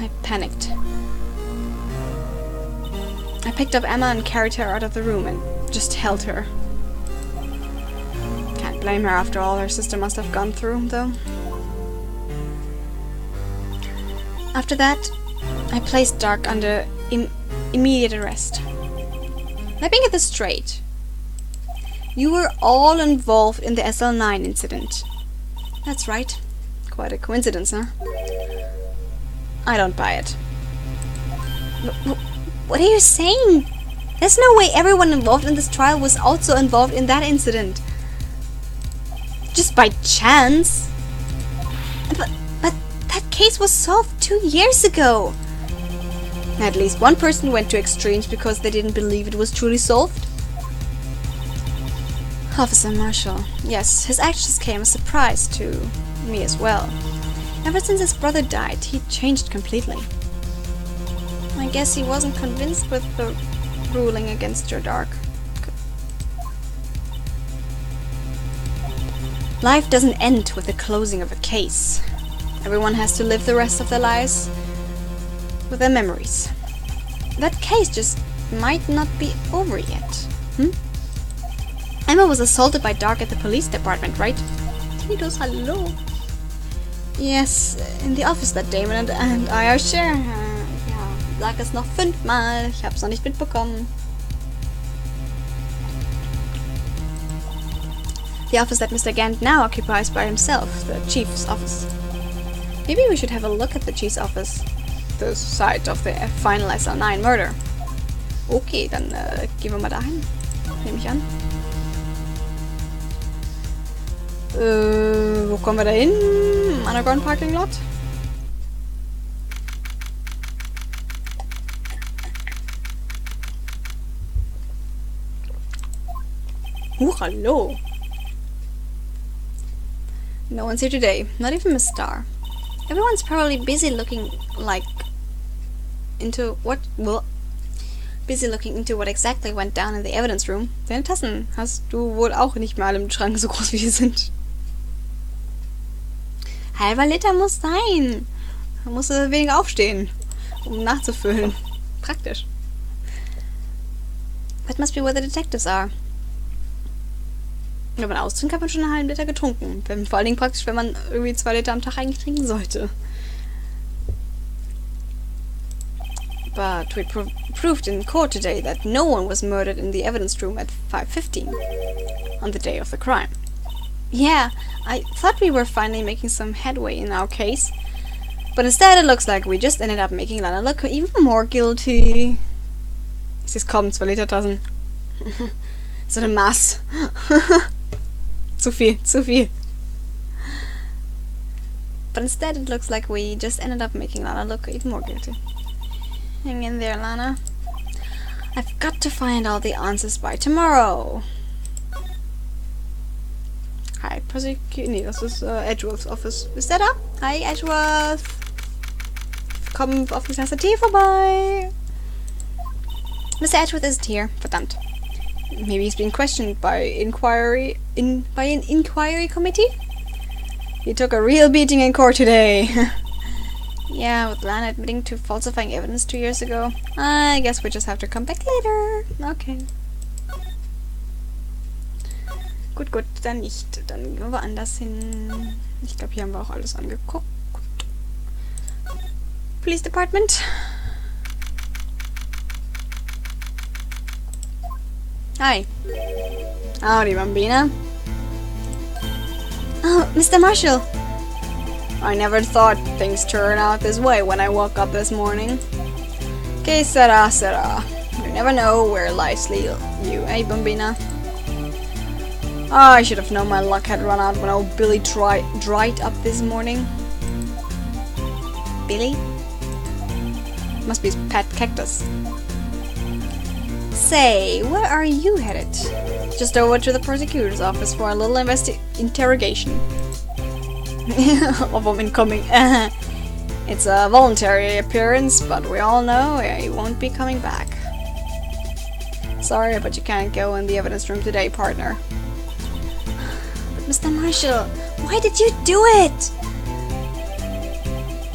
I panicked. I picked up Emma and carried her out of the room and just held her. Can't blame her after all her sister must have gone through, though. After that, I placed Dark under immediate arrest. Let me get this straight. You were all involved in the SL9 incident. That's right. Quite a coincidence, huh? I don't buy it. What are you saying? There's no way everyone involved in this trial was also involved in that incident. Just by chance. But that case was solved 2 years ago. At least one person went to extremes because they didn't believe it was truly solved. Officer Marshall. Yes, his actions came as a surprise to me as well. Ever since his brother died, he changed completely. I guess he wasn't convinced with the ruling against your Dark. Life doesn't end with the closing of a case. Everyone has to live the rest of their lives with their memories. That case just might not be over yet. Emma was assaulted by Dark at the police department, right? Titus, hallo. Yes, in the office that day, and I are sure. Ja, sag es noch 5-mal. Ich hab's noch nicht mitbekommen. The office that Mr. Gant now occupies by himself, the chief's office. Maybe we should have a look at the chief's office. The site of the final SL9 murder. Okay, dann gehen wir mal dahin. Nehme ich an. Wo kommen wir da hin? Underground Parking Lot? Hallo! No one's here today, not even Miss Star. Everyone's probably busy looking into what exactly went down in the evidence room. Deine Tassen hast du wohl auch nicht mal im Schrank, so groß wie sie sind. Halber Liter muss sein. Da musst du weniger aufstehen, um nachzufüllen. Praktisch. That must be where the detectives are. Wenn man austrinkt, hat man schon einen halben Liter getrunken. Vor allen Dingen praktisch, wenn man irgendwie 2 Liter am Tag eigentlich trinken sollte. But we proved in court today that no one was murdered in the evidence room at 5:15 on the day of the crime. Yeah, I thought we were finally making some headway in our case, but instead it looks like we just ended up making Lana look even more guilty. Es ist kaum 2 Liter Tassen. So eine Maß. Zu viel, zu viel. But instead it looks like we just ended up making Lana look even more guilty. Hang in there, Lana. I've got to find all the answers by tomorrow. Hi, nee, das ist Edgeworth's Office. Ist der da? Hi, Edgeworth. Komm auf die Tasse Tee vorbei. Mr. Edgeworth isn't here. Verdammt. Maybe he's being questioned by an inquiry committee? He took a real beating in court today. Yeah, with Lana admitting to falsifying evidence 2 years ago. I guess we just have to come back later. Okay. Gut, dann nicht. Dann gehen wir woanders hin. Ich glaube, hier haben wir auch alles angeguckt. Police Department. Hi. Howdy, Bambina. Oh, Mr. Marshall. I never thought things turned out this way when I woke up this morning. Que sera, sera. You never know where life leads you, eh, Bambina? I should have known my luck had run out when old Billy dried up this morning. Billy? Must be his pet cactus. Say, where are you headed? Just over to the prosecutor's office for a little interrogation. Of him incoming. It's a voluntary appearance, but we all know he won't be coming back. Sorry, but you can't go in the evidence room today, partner. But Mr. Marshall, why did you do it?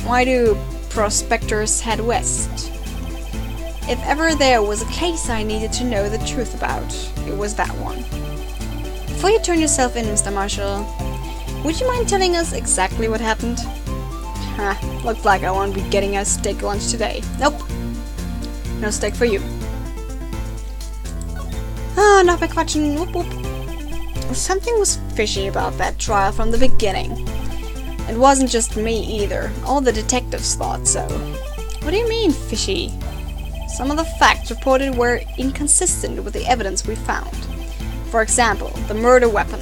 Why do prospectors head west. If ever there was a case I needed to know the truth about, it was that one. Before you turn yourself in, Mr. Marshall, would you mind telling us exactly what happened? Looks like I won't be getting a steak lunch today. Nope. No steak for you. Noch mehr quatschen. Whoop, whoop. Something was fishy about that trial from the beginning. It wasn't just me either. All the detectives thought so. What do you mean, fishy? Some of the facts reported were inconsistent with the evidence we found. For example, the murder weapon.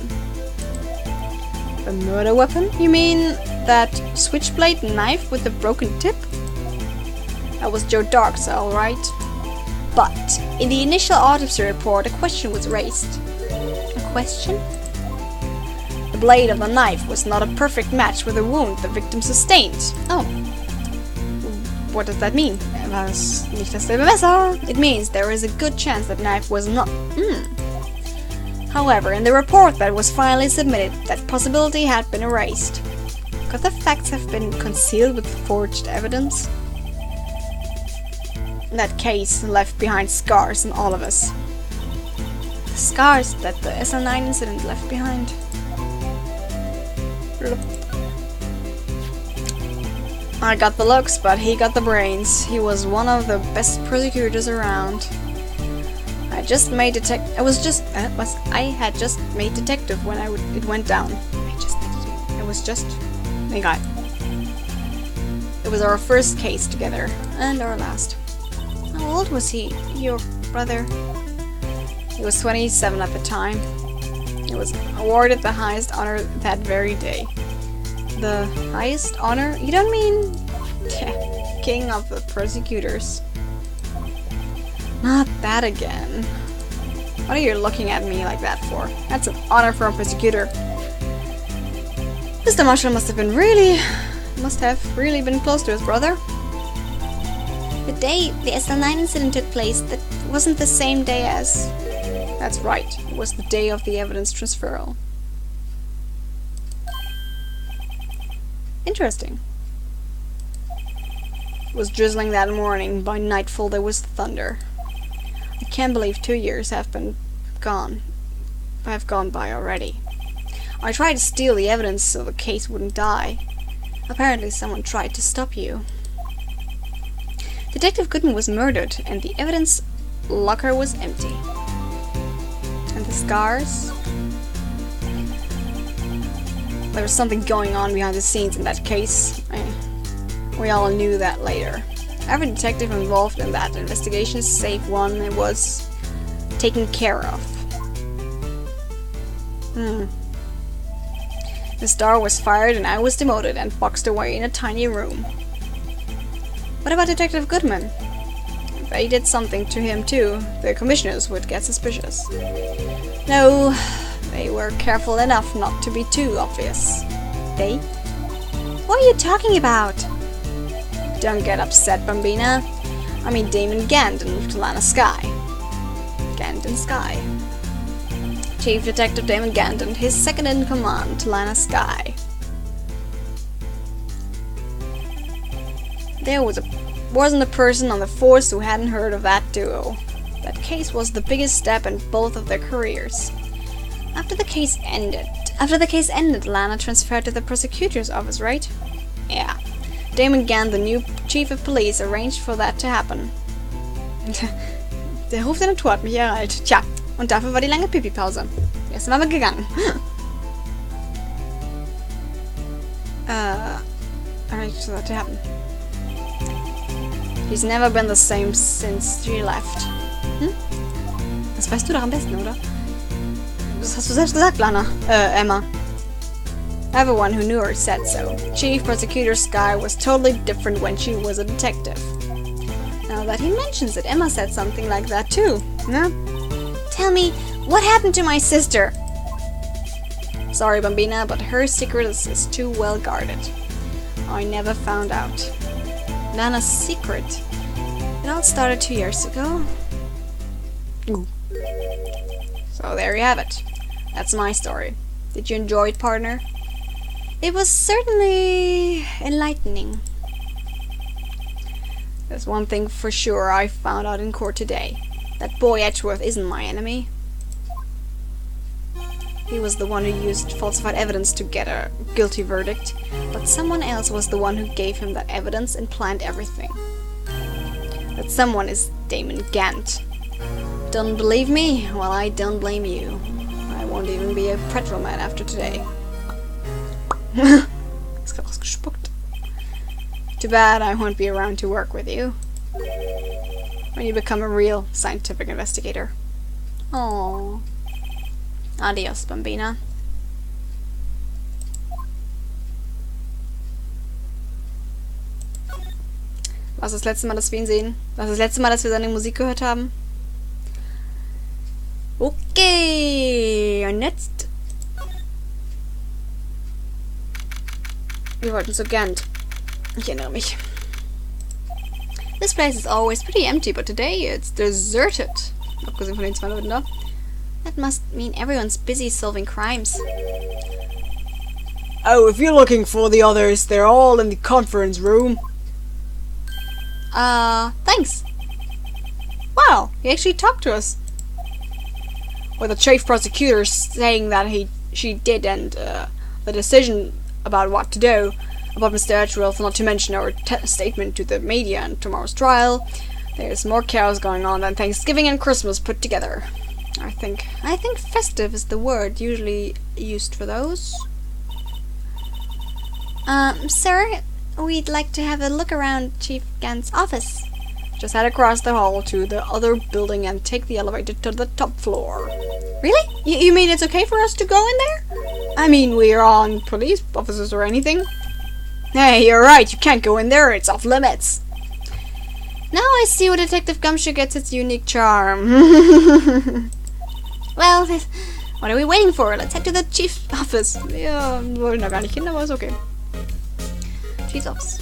The murder weapon? You mean that switchblade knife with the broken tip? That was Joe Dark's, alright. But in the initial autopsy report, a question was raised. A question? The blade of the knife was not a perfect match with the wound the victim sustained. Oh. What does that mean? Nicht dasselbe Messer. It means there is a good chance that knife was not... However, in the report that was finally submitted, that possibility had been erased. Could the facts have been concealed with forged evidence? That case left behind scars in all of us. The scars that the SL9 incident left behind. I got the looks, but he got the brains. He was one of the best prosecutors around. I had just made detective when it went down. It was our first case together, and our last. How old was he, your brother? He was 27 at the time. He was awarded the highest honor that very day. The highest honor? You don't mean... King of the prosecutors. Not that again. What are you looking at me like that for? That's an honor for a prosecutor. Mr. Marshall must have really been close to his brother. The day the SL9 incident took place, that wasn't the same day as... That's right, it was the day of the evidence transferal. Interesting. It was drizzling that morning. By nightfall there was thunder. I can't believe 2 years have gone by already. I tried to steal the evidence so the case wouldn't die. Apparently someone tried to stop you. Detective Goodman was murdered, and the evidence locker was empty. And the scars? There was something going on behind the scenes in that case. We all knew that later. Every detective involved in that investigation, save one, it was taken care of. The star was fired and I was demoted and boxed away in a tiny room. What about Detective Goodman? If they did something to him too, the commissioners would get suspicious. No, they were careful enough not to be too obvious. They? What are you talking about? Don't get upset, Bambina. I mean Damon Gandon of Talana Sky. Gandon Sky. Chief Detective Damon Gandon, his second in command, Talana Sky. There wasn't a person on the force who hadn't heard of that duo. That case was the biggest step in both of their careers. After the case ended, Lana transferred to the prosecutor's office, right? Yeah. Damon Gann, the new chief of police, arranged for that to happen. Der Ruf der Natur hat mich ereilt. Tja, und dafür war die lange Pipi-Pause. Jetzt sind wir gegangen. Arranged for that to happen. He's never been the same since she left. Das weißt du doch am besten, oder? Das hast du selbst gesagt, Lana. Emma. Everyone who knew her said so. Chief Prosecutor Sky was totally different when she was a detective. Now that he mentions it, Emma said something like that too. Huh? Tell me, what happened to my sister? Sorry, Bambina, but her secret is too well guarded. I never found out. Lana's secret? It all started 2 years ago. Ooh. So there you have it. That's my story. Did you enjoy it, partner? It was certainly enlightening. There's one thing for sure I found out in court today. That boy Edgeworth isn't my enemy. He was the one who used falsified evidence to get a guilty verdict, but someone else was the one who gave him that evidence and planned everything. That someone is Damon Gant. Don't believe me? Well, I don't blame you. I won't even be a petrolman after today. Ist grad ausgespuckt. Too bad I won't be around to work with you when you become a real scientific investigator. Oh. Adios, Bambina. Was ist das letzte Mal, dass wir ihn sehen? Was ist das letzte Mal, dass wir seine Musik gehört haben? Okay, und jetzt? Wir wollten zu Gant. Ich erinnere mich. This place is always pretty empty, but today it's deserted. Abgesehen von den 2 Leuten da. That must mean everyone's busy solving crimes. Oh, if you're looking for the others, they're all in the conference room. Thanks. Wow, he actually talked to us. With the chief prosecutor saying that she did, and the decision about what to do about Mr. Edgeworth, not to mention our statement to the media and tomorrow's trial. There's more chaos going on than Thanksgiving and Christmas put together. I think festive is the word usually used for those. Sir, we'd like to have a look around Chief Gant's office. Just head across the hall to the other building and take the elevator to the top floor. Really? You mean it's okay for us to go in there? I mean, we aren't police officers or anything. Hey, you're right, you can't go in there, it's off limits. Now I see where Detective Gumshoe gets its unique charm. Well, what are we waiting for? Let's head to the Chief's office. Ja, wollen da gar nicht hin, aber ist okay. Chief's office.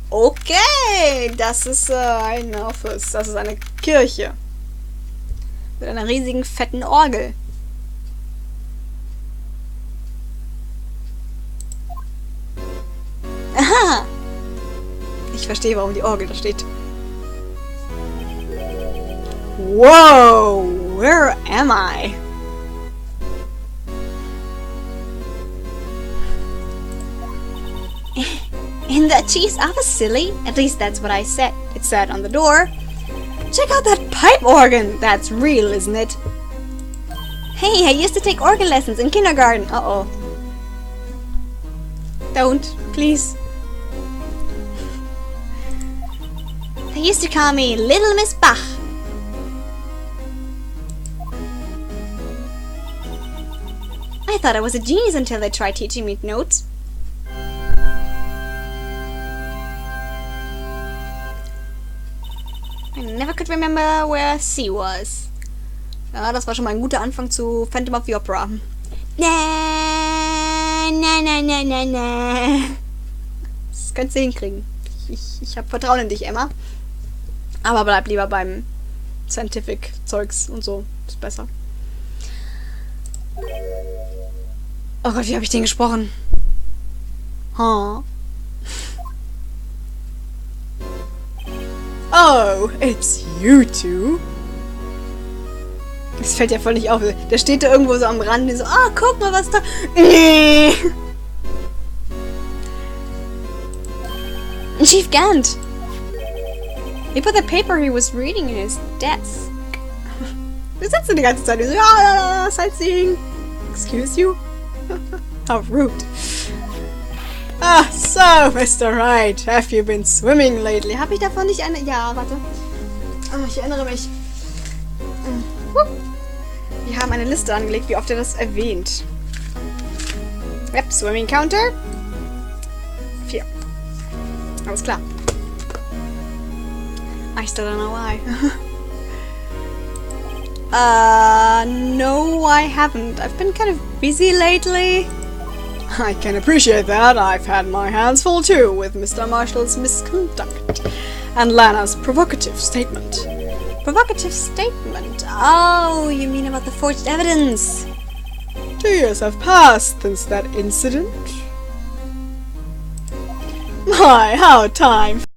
Okay, das ist ein Office, das ist eine Kirche. Mit einer riesigen, fetten Orgel. Aha! Ich verstehe, warum die Orgel da steht. Whoa! Where am I? In the Chief's office, silly. At least that's what I said. It said on the door. Check out that pipe organ! That's real, isn't it? Hey, I used to take organ lessons in kindergarten. Uh-oh. Don't, please. They used to call me Little Miss Bach. I thought I was a genius until they tried teaching me notes. I never could remember where C was. Ja, das war schon mal ein guter Anfang zu Phantom of the Opera. Na, na, na, na, na, na. Das könntest du hinkriegen. Ich habe Vertrauen in dich, Emma. Aber bleib lieber beim Scientific-Zeugs und so. Ist besser. Oh Gott, wie habe ich den gesprochen? Huh? Oh, it's you two. Das fällt ja voll nicht auf. Der steht da irgendwo so am Rand und so, guck mal, was da... Chief Gant! He put the paper he was reading in his desk. Wir sitzen die ganze Zeit und so, sightseeing. Excuse you? How rude. So, Mr. Wright, have you been swimming lately? Hab ich davon nicht eine... Ja, warte. Ich erinnere mich. Wir haben eine Liste angelegt, wie oft er das erwähnt. Yep, Swimming Counter. 4. Alles klar. I still don't know why. No, I haven't. I've been kind of busy lately. I can appreciate that. I've had my hands full too with Mr. Marshall's misconduct and Lana's provocative statement. Provocative statement? Oh, you mean about the forged evidence? 2 years have passed since that incident. My, how time